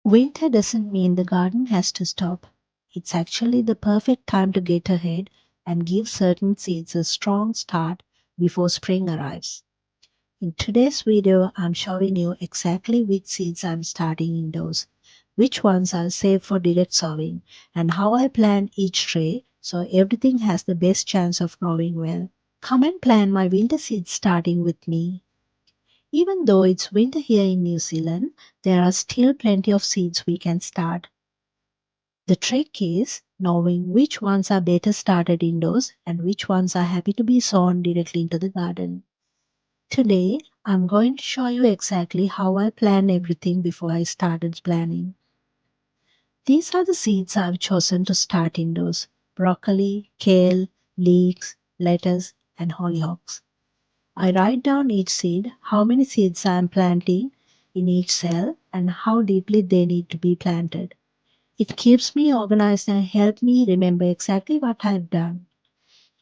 Winter doesn't mean the garden has to stop. It's actually the perfect time to get ahead and give certain seeds a strong start before spring arrives. In today's video, I'm showing you exactly which seeds I'm starting indoors, which ones are safe for direct sowing, and how I plan each tray so everything has the best chance of growing well. Come and plan my winter seeds starting with me. Even though it's winter here in New Zealand, there are still plenty of seeds we can start. The trick is knowing which ones are better started indoors and which ones are happy to be sown directly into the garden. Today, I'm going to show you exactly how I plan everything before I started planning. These are the seeds I've chosen to start indoors: broccoli, kale, leeks, lettuce, and hollyhocks. I write down each seed, how many seeds I am planting in each cell, and how deeply they need to be planted. It keeps me organized and helps me remember exactly what I've done.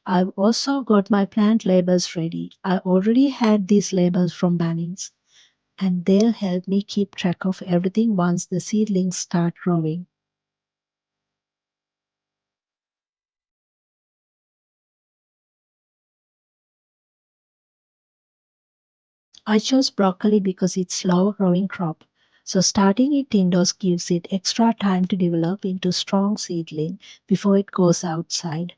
I've also got my plant labels ready. I already had these labels from Bunnings, and they'll help me keep track of everything once the seedlings start growing. I chose broccoli because it's slow growing crop, so starting it indoors gives it extra time to develop into strong seedling before it goes outside.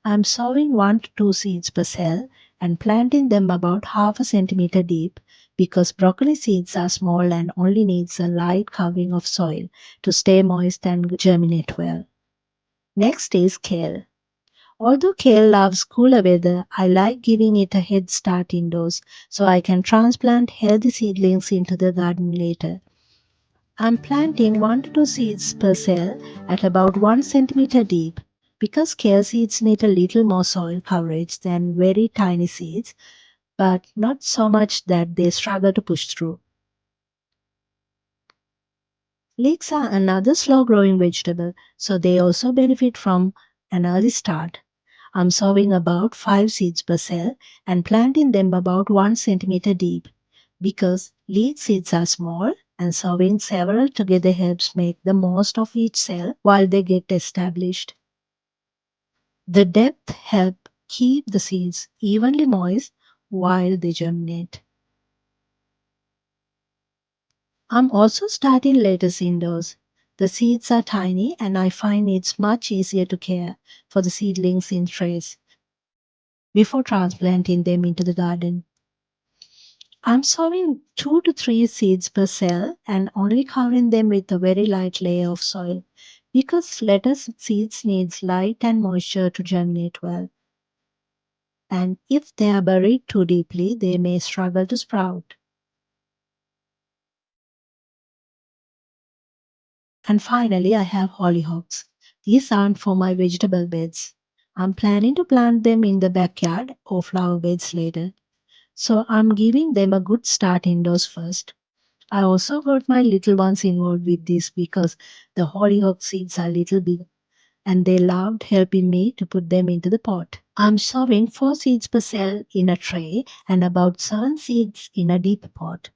I'm sowing 1 to 2 seeds per cell and planting them about half a centimeter deep because broccoli seeds are small and only needs a light covering of soil to stay moist and germinate well. Next is kale. Although kale loves cooler weather, I like giving it a head start indoors so I can transplant healthy seedlings into the garden later. I'm planting 1 to 2 seeds per cell at about 1 centimeter deep because kale seeds need a little more soil coverage than very tiny seeds, but not so much that they struggle to push through. Leeks are another slow growing vegetable, so they also benefit from an early start. I'm sowing about 5 seeds per cell and planting them about 1 centimeter deep because leek seeds are small and sowing several together helps make the most of each cell while they get established. The depth helps keep the seeds evenly moist while they germinate. I'm also starting lettuce indoors. The seeds are tiny and I find it's much easier to care for the seedlings in trays before transplanting them into the garden. I'm sowing 2 to 3 seeds per cell and only covering them with a very light layer of soil because lettuce seeds needs light and moisture to germinate well. And if they are buried too deeply, they may struggle to sprout. And finally, I have hollyhocks. These aren't for my vegetable beds. I'm planning to plant them in the backyard or flower beds later. So I'm giving them a good start indoors first. I also got my little ones involved with this because the hollyhock seeds are little big and they loved helping me to put them into the pot. I'm sowing 4 seeds per cell in a tray and about 7 seeds in a deep pot,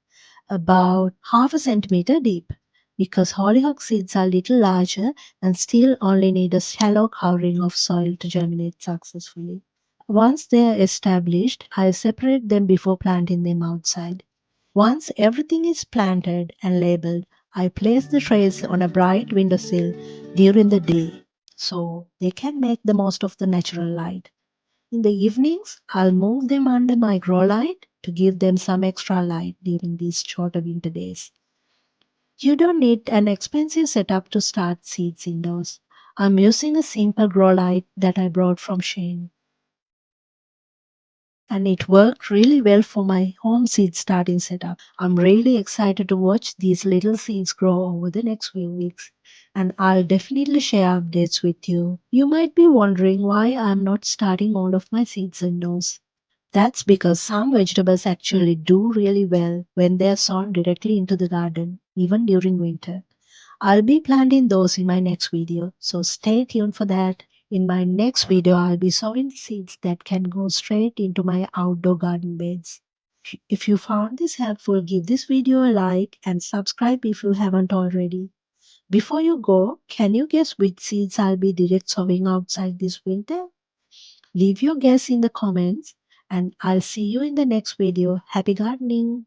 about half a centimeter deep, because hollyhock seeds are little larger and still only need a shallow covering of soil to germinate successfully. Once they are established, I separate them before planting them outside. Once everything is planted and labeled, I place the trays on a bright windowsill during the day so they can make the most of the natural light. In the evenings, I'll move them under my grow light to give them some extra light during these shorter winter days. You don't need an expensive setup to start seeds indoors. I'm using a simple grow light that I brought from Shane, and it worked really well for my home seed starting setup. I'm really excited to watch these little seeds grow over the next few weeks, and I'll definitely share updates with you. You might be wondering why I'm not starting all of my seeds indoors. That's because some vegetables actually do really well when they are sown directly into the garden, even during winter. I'll be planting those in my next video, so stay tuned for that. In my next video, I'll be sowing seeds that can go straight into my outdoor garden beds. If you found this helpful, give this video a like and subscribe if you haven't already. Before you go, can you guess which seeds I'll be direct sowing outside this winter? Leave your guess in the comments and I'll see you in the next video. Happy gardening!